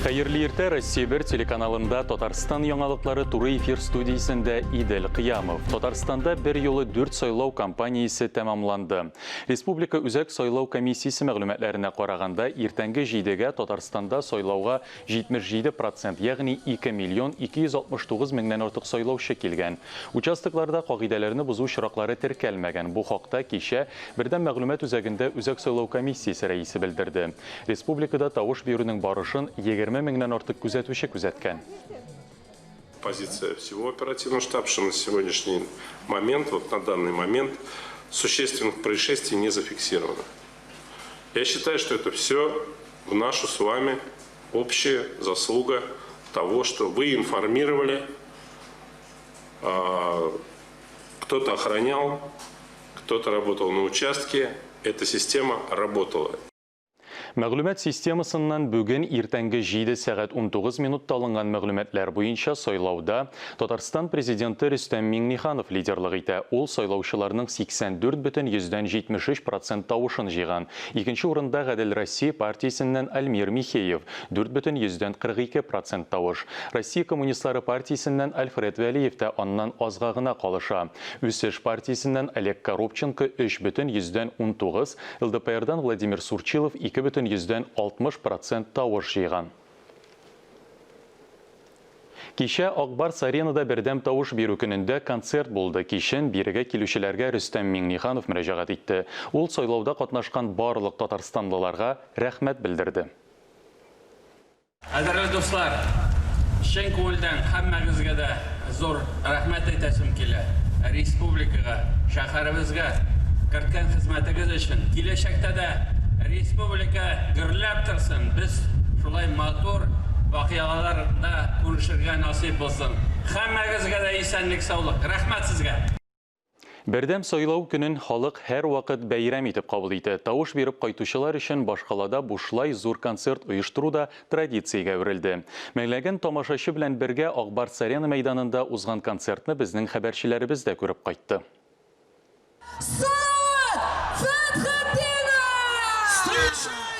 Hayırlı ertə Россия 1 телеканалында Татарстан яңалыклары туры эфир студиясында Идел Кыямов. Татарстанда bir yolu 4 сайлау кампаниясы тәмамланды. Республика үзәк сайлау комиссиясы мәгълүматларына караганда, иртәнге җидегә Татарстанда сайлауга 77%, ягъни 2 миллион 269 меңнән артык сайлаучы килгән. Участокларда кагыйдәләрне бузу очраклары теркәлмәгән. Бу хакта кичә бердәм мәгълүмат үзәгендә үзәк сайлау комиссиясе рәисе белдерде. Республикада тавыш бирүнең барышын 20 меңнән артык күзәтүче күзәткән. Позиция всего оперативного штаба, что на сегодняшний момент, вот на данный момент, существенных происшествий не зафиксировано. Я считаю, что это все в нашу с вами общая заслуга того, что вы информировали, кто-то охранял, кто-то работал на участке, эта система работала. Мәгълүмат системасыннан бүген иртәнге 7 сәгать 19 минутта алынган мәгълүматлар буенча сайлауда Татарстан президенты Рөстәм Миңнеханов лидерлык итә. Ул сайлаучыларның 84,73% тавышын җыйган. Икенче урында Гадел Россия партиясеннән Альмир Михеев 4,42% тавыш. Россия коммунистлары партиясеннән Альфред Вәлиев тә аннан азга гына калыша. Үсеш партиясеннән Олег Коробченко 3,19%, ЛДПРдан Владимир Сурчилов 2,60% тавыш җыйган. Кичә Акбарс аренада бердәм тавыш бирү көнендә концерт булды. Кичен бирегә килүчеләргә Рөстәм Миңнеханов мөрәҗәгать итте. Ул сайлауда катнашкан барлык татарстанлыларга рәхмәт белдерде. Кадерле дуслар, чын күңелдән һәммәгезгә дә зур рәхмәт әйтәсем килә. Республикага, шәһәребезгә кергән хезмәтегез өчен. Киләчәктә дә Республика гөрләп торсын, без шулай матур вакыйгаларда күрешергә насыйп булсын. Һәммәгезгә дә исәнлек, саулык. Рәхмәт сезгә. Бердәм сайлау көнен халык һәр вакыт бәйрәм итеп кабул итә. Тавыш биреп кайтучылар өчен башкалада бушлай зур концерт оештыру да традициягә әверелде. Мәгъләгән тамашачы белән бергә Акбарс арена мәйданында узган концертны безнең хәбәрчеләребез дә күреп кайтты.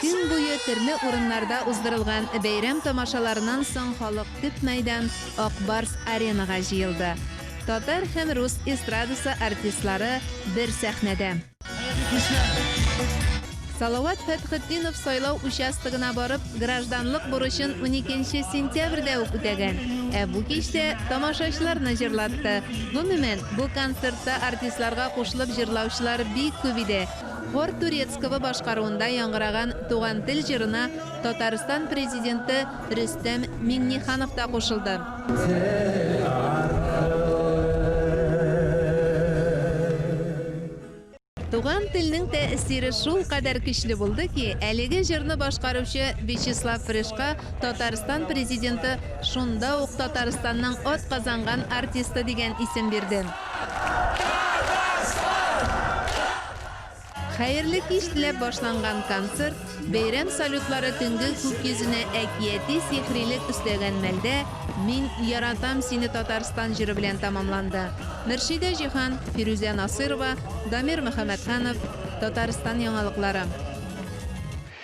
Көн буе төрле урыннарда уздырылган бәйрәм тамашаларынан соң халык төп мәйдан Акбарс аренага җыелды. Татар һәм рус эстрадасы артистлары бер сәхнәдә. Салават Фәтхетдинов сайлау участогына барып, гражданлык бурычын 12 сентябрьдә үк үтәгән. Бу кичтә тамашачыларны җырлатты. Гомумән, бу концертта артистларга кушылып җырлаучылар бик күп иде. Хор Турецкого башкаруында яңгыраган туган тел җырына Татарстан президенты Рөстәм Миңнеханов та кушылды. Туган телнең тәэсире шул кадәр көчле булды ки, әлеге җырны башкаручы Вячеслав Фрешка Татарстан президенты шунда ук Татарстанның атказанган артисты дигән исем бирде. Хәерле кич теләп башланган концерт бәйрәм салютлары төнге күк йөзенә әкияти сихрилек өстәгән мәлдә «Мин яратам сине Татарстан» җыры белән тамамланды. Мөршидә Җиһан, Фирүзә Насырова, Дамир Мөхәммәтханов, Татарстан яңалыклары.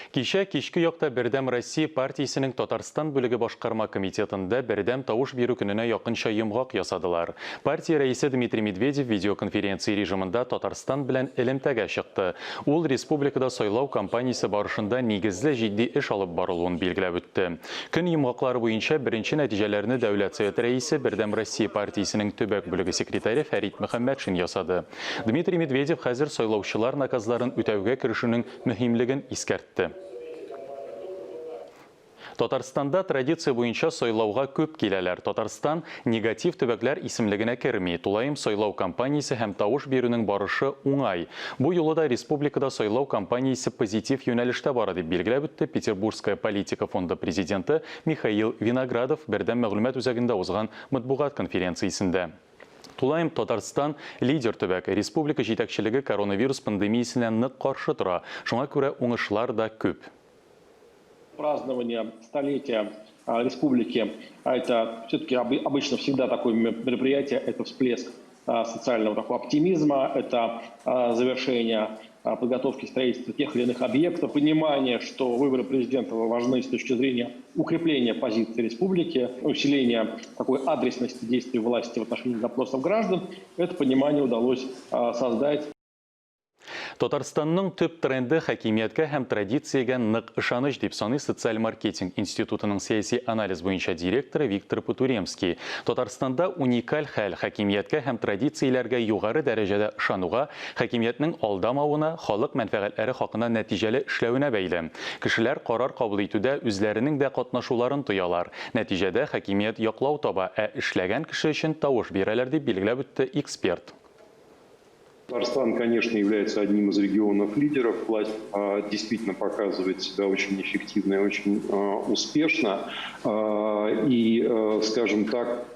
Кичә кичке якта Бердәм Россия партиясенең Татарстан бүлеге башкарма комитетында бердәм тавыш бирү көненә якынча йомгак ясадылар. Партия рәисе Дмитрий Медведев видеоконференция режимында Татарстан белән элемтәгә чыкты. Ул республикада сайлау кампаниясе барышында нигезле җитди эш алып барылуын билгеләп үтте. Көн йомгаклары буенча беренче нәтиҗәләрне Дәүләт Советы рәисе Бердәм Россия партиясенең төбәк бүлеге секретаре Фәрит Мөхәммәтшин ясады. Дмитрий Медведев хәзер сайлаучылар наказларын үтәүгә керешүнең мөһимлеген искәртте. Татарстанда традиция буенча сайлауга күп киләләр. Татарстан негатив төбәкләр исемлегенә керми. Тулаем сайлау кампаниясе һәм тавыш бирүнең барышы уңай. Бу юлы да республикада сайлау кампаниясе позитив юнәлештә бара дип билгеләп үтте Петербургская политика фонды президенты Михаил Виноградов бердәм мәгълүмат үзәгендә узган матбугат конференциясендә. Тулаем Татарстан лидер төбәк. Республика җитәкчелеге коронавирус пандемиясенә нык каршы тора. Шуңа күрә уңышлар да күп. Празднование столетия республики, это все-таки обычно всегда такое мероприятие, это всплеск социального такого оптимизма, это завершение подготовки строительства тех или иных объектов, понимание, что выборы президента важны с точки зрения укрепления позиции республики, усиления такой адресности действий власти в отношении запросов граждан. Это понимание удалось создать. Татарстанның төп тренды хакимияткә һәм традициягә нык ышаныч дип саный социаль маркетинг институтының сәяси анализ буенча директоры Виктор Потуремский. Татарстанда уникаль хәл хакимияткә һәм традицияләргә югары дәрәҗәдә ышануга, хакимиятның алдамавына, халык мәнфәгатьләре хакына нәтиҗәле эшләвенә бәйле. Кешеләр карар кабул итүдә үзләренең дә катнашуларын тоялар. Нәтиҗәдә хакимият яклау таба, эшләгән кеше өчен тавыш бирәләр дип билгеләп үтте эксперт. Татарстан, конечно, является одним из регионов лидеров. Власть действительно показывает себя очень эффективно и очень успешно. И, скажем так,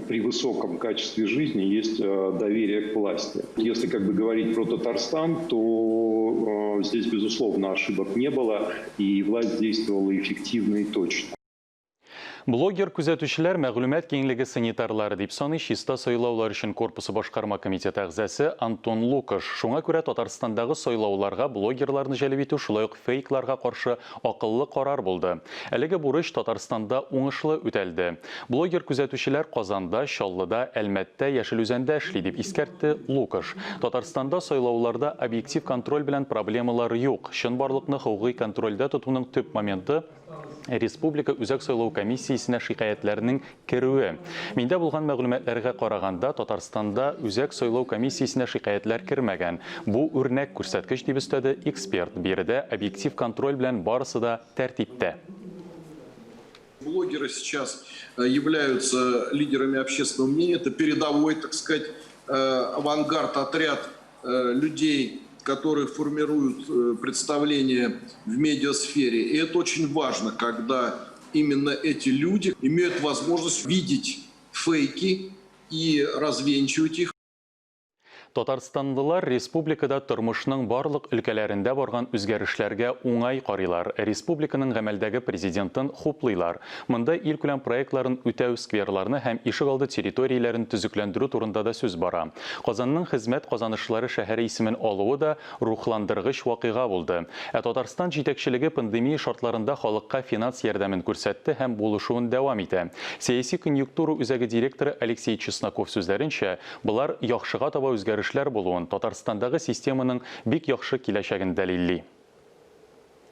при высоком качестве жизни есть доверие к власти. Если говорить про Татарстан, то здесь, безусловно, ошибок не было, и власть действовала эффективно и точно. Блогер күзәтүчеләр мәгълүмат киңлеге санитарлары дип саный чиста сайлаулар өчен корпусы башкарма комитеты әгъзасы Антон Лукаш. Шуңа күрә Татарстандагы сайлауларга блогерларны җәлеп итү шулай ук фейкларга каршы акыллы карар булды. Әлеге бурыч Татарстанда уңышлы үтәлде. Блогер күзәтүчеләр Казанда, Чаллыда, Әлмәттә, Яшелүзәндә эшли дип искәртте Лукаш. Татарстанда сайлауларда объектив контроль белән проблемалар юк. Чынбарлыкны хукуки контрольдә тотуның төп моменты Республика үзәк сайлау комиссиясенә шикаятләрнең керүе. Миндә булган мәгълүматларга караганда, Татарстанда үзәк сайлау комиссиясенә шикаятләр кермәгән. Бу үрнәк күрсәткеч дип өстәде эксперт. Биредә объектив контроль белән барысы да тәртиптә. Блогеры сейчас являются лидерами общественного мнения. Это передовой, так сказать, авангард, отряд людей, которые формируют представления в медиасфере. И это очень важно, когда именно эти люди имеют возможность видеть фейки и развенчивать их. Татарстанлылар республикада тормышның барлык өлкәләрендә барган үзгәрешләргә уңай карыйлар. Республиканың гамәлдәге президентын хуплыйлар. Монда ил күләм проектларын үтәү скверларны һәм ишегалды территорияләрен төзекләндерү турында да сүз бара. Казанның хезмәт казанышлары шәһәре исемен алуы да рухландыргыч вакыйга булды. Татарстан җитәкчелеге пандемия шартларында халыкка финанс ярдәмен күрсәтте һәм булышуын дәвам итә. Сәяси конъюнктура үзәге директоры Алексей Чесноков сүзләренчә, булар яхшыга таба үзгәрешләр булуын Татарстандагы системаның бик яхшы киләчәген дәлилли.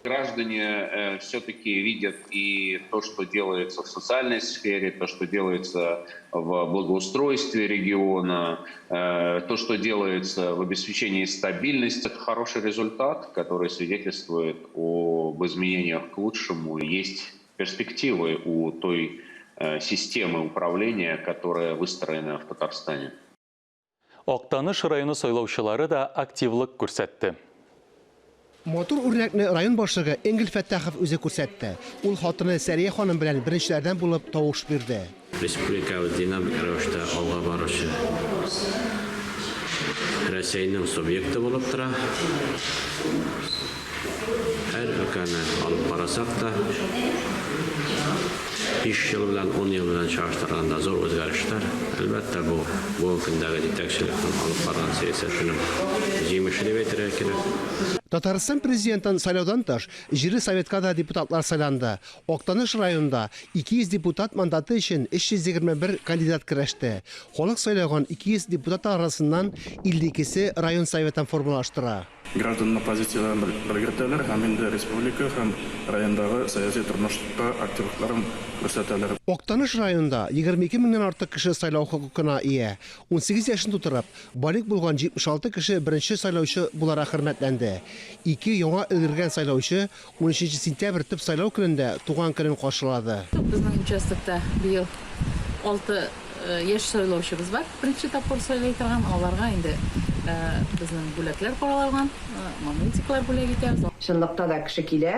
Граждане все-таки видят и то, что делается в социальной сфере, то, что делается в благоустройстве региона, то, что делается в обеспечении стабильности. Это хороший результат, который свидетельствует об изменениях к лучшему. Есть перспективы у той системы управления, которая выстроена в Татарстане. Актаныш районы сайлаучылары да активлык күрсәтте. Мотор үрнәкне район башлыгы Энгел Фәттахов үзе күрсәтте. Ул хатыны Сәрия ханым белән беренчеләрдән булып тавыш бирде. Республикабыз динамик рәвештә алга барышы Россиянең субъекты булып тора. Һәр өлкәне алып барасак та 5 ел белән 10 ел белән чагыштырганда зур үзгәрешләр. Әлбәттә бу көндәге җитәкчелекнең алып барган сәясәтенең җимеше дип әйтергә кирәк. Татарстан президентын сайлаудан тыш, җире советка да депутатлар сайланды. Актаныш районында 200 депутат мандаты өчен 321 кандидат көрәште. Халык сайлаган 200 депутат арасыннан 52се район советын формалаштыра. Гражданның позицияларын белгертәләр һәм инде республика һәм райондагы сәяси тормышта активлыкларын күрсәтәләр. Актаныш районында 22 меңнән артык кеше сайлау хокукына ия. 18 яшын тутырып, балик булган 76 кеше беренче сайлаучы буларак хөрмәтләнде. 2 яңа өлгергән сайлаучы 13 сентябрь төп сайлау көнендә туган көнен каршылады. Безнең участокта быел 6 яшь сайлаучыбыз бар. Беренче тапкыр сайлый торган, аларга инде безнең бүләкләр каралган, магнитиклар бүләк итәбез. Чынлыкта да кеше килә,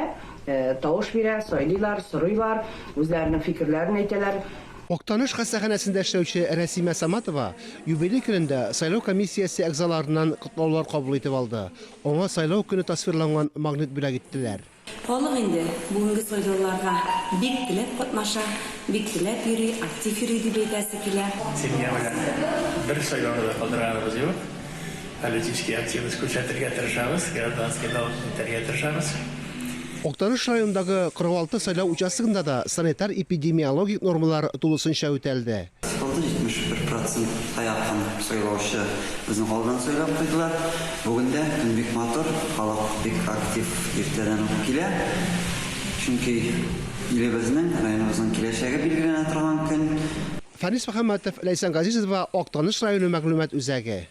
тавыш бирә, сайлыйлар, сорыйлар, үзләренең фикерләрен әйтәләр. Актаныш хастаханәсендә эшләүче Рәсимә Саматова юбилей көнендә сайлау комиссиясе әгъзаларыннан котлаулар кабул итеп алды. Аңа сайлау көне тасвирланган магнит бүләк иттеләр. Халык инде бүгенге сайлауларга бик теләп катнаша, бик теләп йөри, актив йөри дип әйтәсе килә. bir сайлауны да калдырганыбыз юк. Политический активность күрсәтергә тырышабыз, гражданский долг итәргә тырышабыз. Октаныш районындагы 46 сайлау участогында да санитар-эпидемиологик нормалар тулысынча үтәлде. 71% аяққан сайлаушы біздің қалдан сайлап қойдылар. Бүгінде күн бек матур, халық бек актив ертеден оқып келе. Чөнки илебезнең, районыбызның киләчәге билгеләнә торган көн. Фәнис Мөхәммәтов, Ләйсән Газизов ва Октаныш районы мәгълүмат үзәге.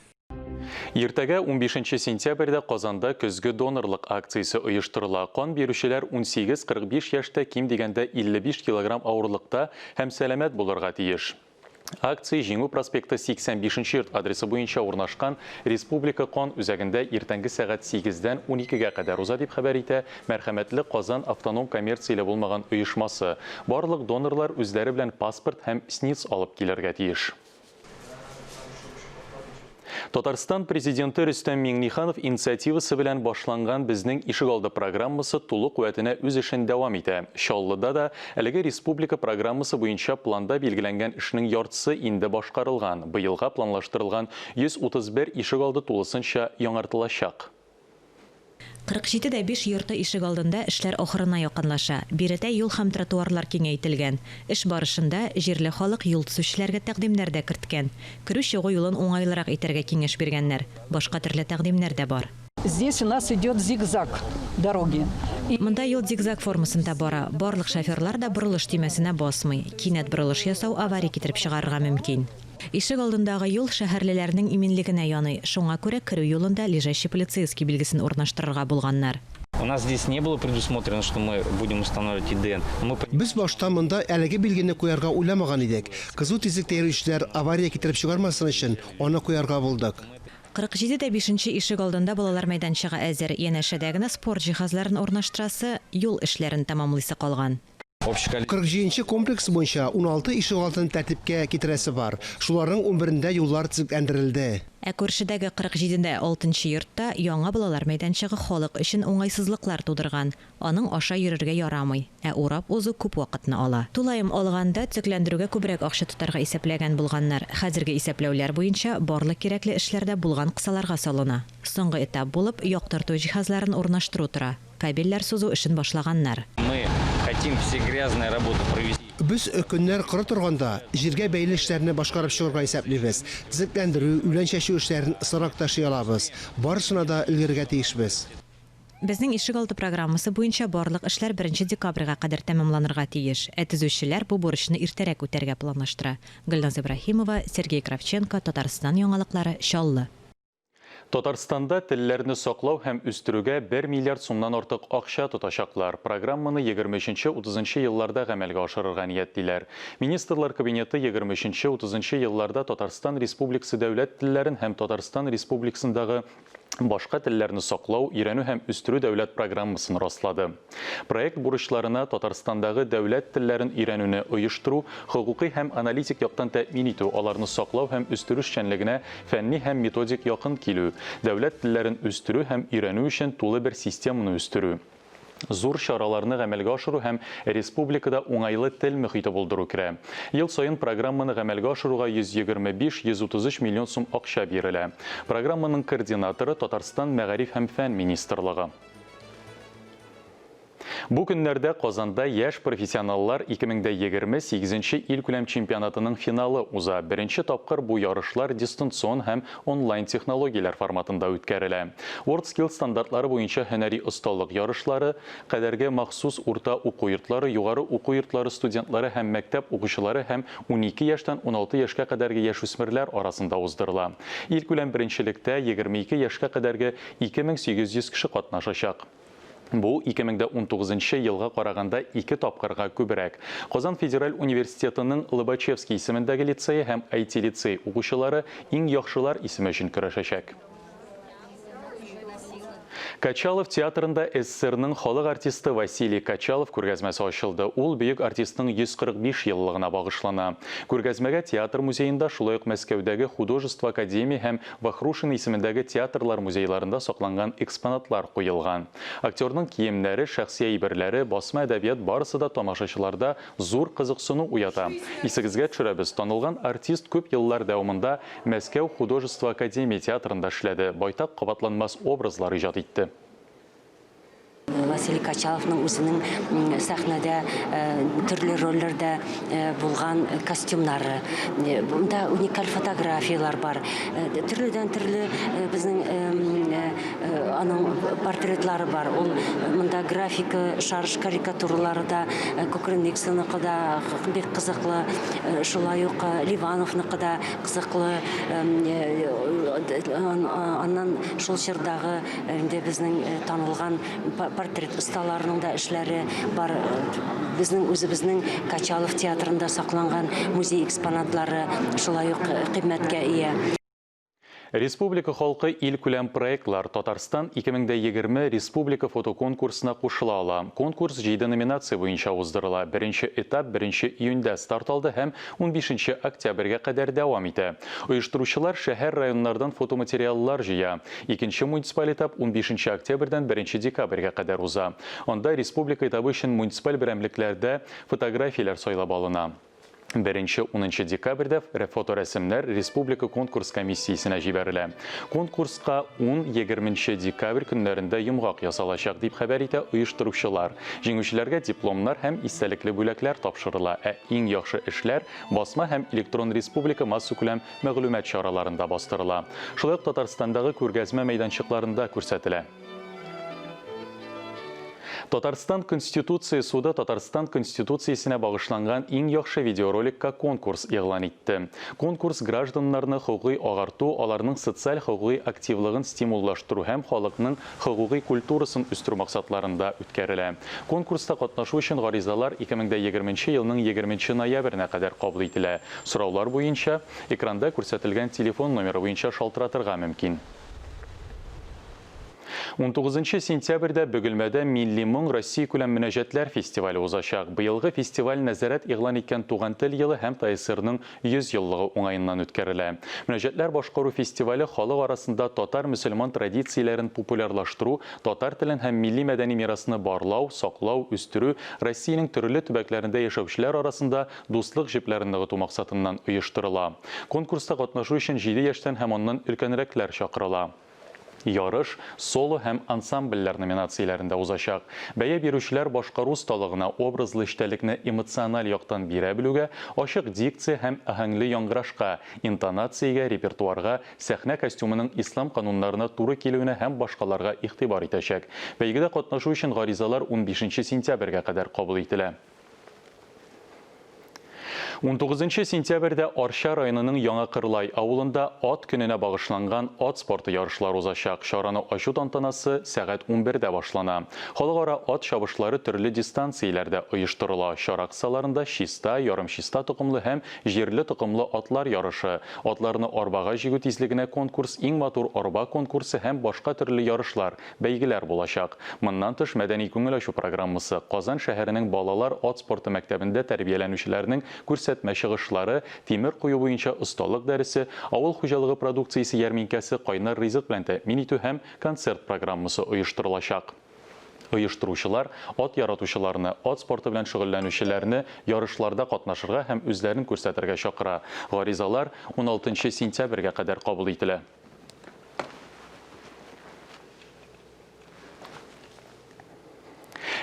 Ертәгә 15 сентябрьдә Казанда көзге донорлык акциясе оештырыла. Кан бирүчеләр 18-45 яшьтә ким дигәндә 55 килограмм авырлыкта һәм сәламәт булырга тиеш. Акция Җиңү проспекты 85 йорт адресы буенча урнашкан Республика кан үзәгендә иртәнге сәгать 8-дән 12-гә кадәр уза дип хәбәр итә Мәрхәмәтле Казан автоном коммерцияле булмаган оешмасы. Барлык донорлар үзләре белән паспорт һәм СНИЛС алып килергә тиеш. Татарстан президенты Рөстәм Миңнеханов инициативасы белән башланган безнең ишегалды программасы тулы куәтенә үз эшен дәвам итә. Чаллыда да әлеге республика программасы буенча планда билгеләнгән эшнең яртысы инде башкарылган. Быелга планлаштырылган 131 ишегалды тулысынча яңартылачак. 47,5 йорты ишек алдында эшләр ахырына якынлаша. Биредә юл һәм тротуарлар киңәйтелгән. Эш барышында җирле халык юл төзүчеләргә тәкъдимнәр дә керткән. Керү-чыгу юлын уңайлырак итәргә киңәш биргәннәр. Башка төрле тәкъдимнәр дә бар. Здесь у нас идет зигзаг дороги. Монда юл зигзаг формасында бара. Барлык шоферлар да борылыш тимәсенә басмый. Кинәт борылыш ясау авария китереп чыгарырга мөмкин. Ишек алдындагы юл шәһәрлеләрнең иминлегенә яный. Шуңа күрә керү юлында лежащий полицейский билгесен урнаштырырга булганнар. У нас здесь не было предусмотрено, что мы будем устанавливать ИДН. Без башта монда әлеге билгене куярга уйламаган идек. Кызу тизлектә йөрүчеләр авария китереп чыгармасын өчен аны куярга булдык. 47,5 ишек алдында балалар мәйданчыгы әзер. Янәшәдә генә спорт җиһазларын урнаштырасы, юл эшләрен тәмамлыйсы калган. 47 комплекс буенча 16 ишек алдын тәртипкә китерәсе бар. Шуларның 11-дә юллар төзекләндерелде. Ә күршедәге 47-дә 6-нчы йортта яңа балалар мәйданчыгы халык өчен уңайсызлыклар тудырган. Аның аша йөрергә ярамый, ә урап узу күп вакытны ала. Тулаем алганда төзекләндерүгә күбрәк акча тотарга исәпләгән булганнар. Хәзерге исәпләүләр буенча барлык кирәкле эшләрдә булган кысаларга салына. Соңгы этап булып яктырту җиһазларын урнаштыру тора. Кабельләр сузу эшен башлаганнар. Мы хотим все грязные работы провести. Без көннәр кыры торганда җиргә бәйле эшләрне башкарып чыгарга исәплибез. Төзекләндерү, үлән чәчү эшләрен сырак ташый алабыз. Барысына да өлгергә тиешбез. Безнең ишегалды программасы буенча барлык эшләр 1 декабрьгә кадәр тәмамланырга тиеш. Төзүчеләр бу бурычны иртәрәк үтәргә планлаштыра. Гөлназ Ибраһимова, Сергей Кравченко, Татарстан яңалыклары, Чаллы. Татарстанда телләрне саклау һәм үстерүгә 1 миллиард сумнан артык акча тотачаклар. Программаны 23-30 елларда гамәлгә ашырырга ниятлиләр. Министрлар кабинеты 23-30 елларда Татарстан Республикасы дәүләт телләрен һәм Татарстан Республикасындагы башка телләрне саклау, өйрәнү һәм үстерү дәүләт программасын раслады. Проект бурычларына Татарстандагы дәүләт телләрен өйрәнүне оештыру, хукукый һәм аналитик яктан тәэмин итү, аларны саклау һәм үстерү эшчәнлегенә фәнни һәм методик якын килү, дәүләт телләрен үстерү һәм өйрәнү өчен тулы бер системаны үстерү. Зур чараларны гамәлгә ашыру һәм республикада уңайлы тел мөхите булдыру керә. Ел саен программаны гамәлгә ашыруга 125-133 миллион сум акча бирелә. Программаның координаторы Татарстан Мәгариф һәм фән министрлыгы. Бу көннәрдә Казанда яшь профессионаллар 2028-нче ил күләм чемпионатының финалы уза. Беренче тапкыр бу ярышлар дистанцион һәм онлайн технологияләр форматында үткәрелә. WorldSkills стандартлары буенча һөнәри осталык ярышлары кадәрге махсус урта уку йортлары, югары уку йортлары студентлары һәм мәктәп укучылары һәм 12 яшьтән 16 яшькә кадәрге яшүсмерләр арасында уздырыла. Ил күләм беренчелектә 22 яшькә кадәрге 2800 кеше катнашачак. Бу 2019 елга караганда 2 тапкырга күбрәк. Казан Федераль университетының Лобачевский исемендәге лицейы һәм IT лицей укучылары иң яхшылар исеме өчен көрәшәчәк. Качалов театрында СССРның халық артисты Василий Качалов күргәзмәсе ачылды. Ул бөек артистның 145 еллыгына багышлана. Күргәзмәгә театр музейында, шулай ук Мәскәүдәге Художество академия һәм Вахрушин исемендәге театрлар музейларында сакланган экспонатлар куелган. Актерның киемнәре, шәхси әйберләре, басма әдәбият барысы да тамашачыларда зур кызыксыну уята. Исегезгә төшерәбез, танылган артист күп еллар дәвамында Мәскәү Художество академия театрында эшләде. Байтак кабатланмас образлар иҗат итте. Василий Качаловның үзенең сәхнәдә төрле рольләрдә булган костюмнары. Бунда уникаль фотографиялар бар. Төрледән-төрле безнең аның портретлары бар. Ул монда графика, шарж карикатуралары да, Кукрыниксоныкы да бик кызыклы, шулай ук Ливановныкы да кызыклы. Аннан шул чордагы инде безнең танылган портрет осталарының да эшләре бар. Безнең үзебезнең Качалов театрында сакланган музей экспонатлары шулай ук кыйммәткә ия. Республика халкы ил күләм проектлар Татарстан 2020 республика фотоконкурсына кушыла ала. Конкурс 7 номинация буенча уздырыла. Беренче этап 1 июньдә старт алды һәм 15 октябрьгә кадәр дәвам итә. Оештыручылар шәһәр районнардан фотоматериаллар җыя. Икенче муниципаль этап 15 октябрьдән 1 декабрьгә кадәр уза. Анда республика этабы өчен муниципаль берәмлекләрдә фотографиялар сайлап алына. 1-10 декабрьдә фоторәсемнәр республика конкурс комиссиясенә җибәрелә. Конкурска 10-20 декабрь көннәрендә йомгак ясалачак дип хәбәр итә оештыручылар. Җиңүчеләргә дипломнар һәм истәлекле бүләкләр тапшырыла. Иң яхшы эшләр басма һәм электрон республика массу күләм мәгълүмат чараларында бастырыла. Шулай ук Татарстандагы күргәзмә мәйданчыкларында күрсәтелә. Татарстан Конституция суды Татарстан Конституциясенә багышланган иң яхшы видеороликка конкурс игълан итте. Конкурс гражданнарны хукуки агарту, аларның социаль хукуки активлыгын стимуллаштыру һәм халыкның хукуки культурасын үстерү максатларында үткәрелә. Конкурста катнашу өчен гаризалар 2020 елның 20 ноябренә кадәр кабул ителә. Сораулар буенча экранда күрсәтелгән телефон номеры буенча шалтыратырга мөмкин. 19 сентябрьдә Бөгелмәдә Милли моң Россия күләм мөнәҗәтләр фестивале узачак. Быелгы фестиваль нәзарәт игълан иткән Туган тел елы һәм ТСРның 100 еллыгы уңаеннан үткәрелә. Мөнәҗәтләр башкару фестивале халык арасында татар-мөселман традицияләрен популярлаштыру, татар телен һәм милли мәдәни мирасны барлау, саклау, үстерү, Россиянең төрле төбәкләрендә яшәүчеләр арасында дуслык җепләрен ныгыту максатыннан оештырыла. Конкурста катнашу өчен 7 яшьтән һәм аннан өлкәнрәкләр чакырыла. Ярыш, соло һәм ансамбльләр номинацияләрендә узачак. Бәя бирүчеләр башкару осталыгына, образлы эчтәлекне эмоциональ яктан бирә белүгә, ачык дикция һәм аһәңле яңгырашка, интонациягә, репертуарга, сәхнә костюмының ислам кануннарына туры килүенә һәм башкаларга игътибар итәчәк. Бәйгедә катнашу өчен гаризалар 15 сентябрьгә кадәр кабул ителә. 19 сентябрьдә Арча районының Яңа Кырлай авылында ат көненә багышланган ат спорты ярышлары узачак. Шараны ачу тантанасы сәгать 11-дә башлана. Халыкара ат чабышлары төрле дистанцияләрдә оештырыла. Чара кысаларында чиста, ярым чиста тукымлы һәм җирле тукымлы атлар ярышы, атларны арбага җигү тизлегенә конкурс, иң матур арба конкурсы һәм башка төрле ярышлар, бәйгеләр булачак. Моннан тыш мәдәни күңел ачу программасы Казан шәһәренең балалар ат спорты мәктәбендә тәрбияләнүчеләрнең күрсәтмә чыгышлары, тимер кую буенча осталык дәресе, авыл хуҗалыгы продукциясе ярминкәсе, кайнар ризык белән тәэмин итү һәм концерт программасы оештырылачак. Оештыручылар ат яратучыларны, ат спорты белән шөгыльләнүчеләрне ярышларда катнашырга һәм үзләрен күрсәтергә чакыра. Гаризалар 16 сентябрьгә кадәр кабул ителә.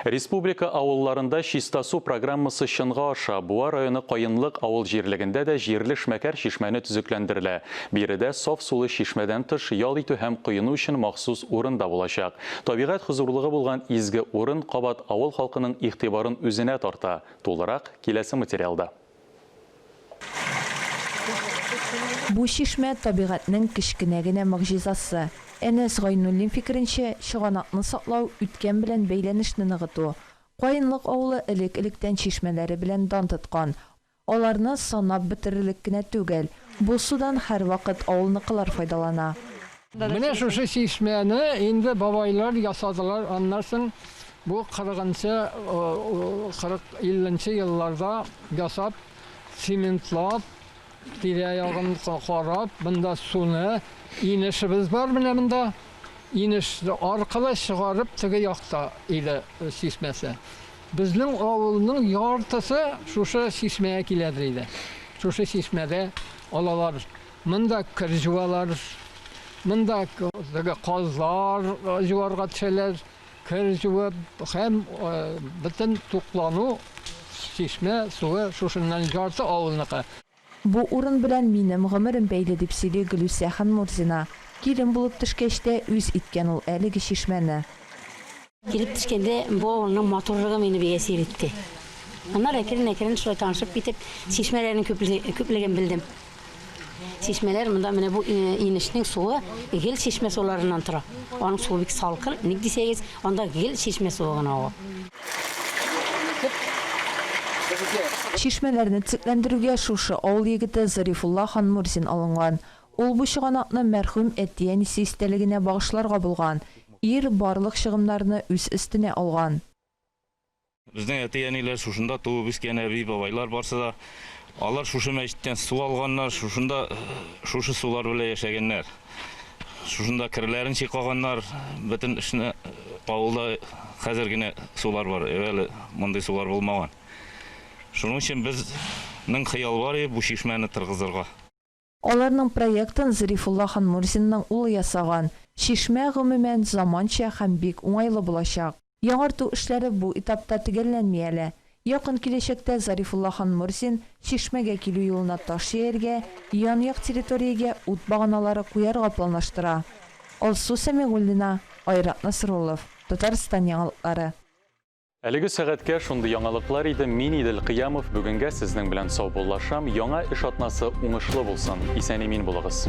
Республика авылларында чиста су программасы чынга аша. Буа районы Кайынлык авыл җирлегендә дә җирле шмәкәр чишмәне төзекләндерелә. Биредә саф сулы чишмәдән тыш ял итү һәм коену өчен махсус урын да булачак. Табигать хозурлыгы булган изге урын кабат авыл халкының игътибарын үзенә тарта. Тулырак киләсе материалда. Бу чишмә табигатьнең кечкенә генә мөгъҗизасы. Энес Гайнуллин фикеренчә, чыганакны саклау үткән белән бәйләнешне ныгыту. Кайынлык авылы элек-электән чишмәләре белән дан тоткан. Аларны санап бетерерлек кенә түгел. Бу судан һәр вакыт авылныкылар файдалана. Менә шушы чишмәне инде бабайлар ясадылар, аннан бу 40-50 елларда ясап, цементлап, тирә-ягын карап, монда суны инешебез бар менә монда. Инеш аркылы чыгарып теге якта иде чишмәсе. Безнең авылның яртысы шушы чишмәгә киләдер иде. Шушы чишмәдә алалар. Монда кер җуалар, монда казлар җуарга төшәләр, кер җуып һәм бөтен туклану чишмә суы шушыннан ярты авылныкы. Бу урын белән минем гомерем бәйле дип сөйли Гөлүсә Ханмурзина. Килен булып төшкәчтә үз иткән ул әлеге чишмәне. Килеп төшкәндә бу авылның матурлыгы мине бик әсир итте. Аннан әкрен шулай танышып китеп, чишмәләрнең күплеген белдем. Чишмәләр монда менә бу инешнең суы гел чишмә суларыннан тора. Аның суы бик салкын, ник дисәгез, анда гел чишмә суы гына ага. Чишмәләрне төзекләндерүгә шушы авыл егете Зарифулла Ханмурзин алынган. Ул бу чыганакны мәрхүм әти-әнисе истәлегенә багышларга булган. Ир барлык чыгымнарны үз өстенә алган. Безнең әти-әниләр шушында туып үскән әби бабайлар барса да, алар шушы мәчеттән су алганнар, шушында шушы сулар белән яшәгәннәр. Шушында кирләрен чыкканнар, бөтен эшне авылда хәзер генә сулар бар, әле мондый сулар булмаган. Шуның өчен безнең хыял бар бу чишмәне торгызырга. Аларның проектын Зарифулла Ханмурзинның улы ясаган. Чишмә гомумән заманча һәм бик уңайлы булачак. Яңарту эшләре бу этапта төгәлләнми әле. Якын киләчәктә Зарифулла Ханмурзин чишмәгә килү юлына таш яәргә, ян-як территориягә ут баганалары куярга планлаштыра. Алсу Сәмигуллина, Айрат Насруллов, Татарстан яңалыклары. Әлеге сәгатькә шундый яңалыклар иде. Мин Идел Кыямов, бүгенгә сезнең белән сау булашам. Яңа эш атнасы уңышлы булсын. Исән-имин булыгыз.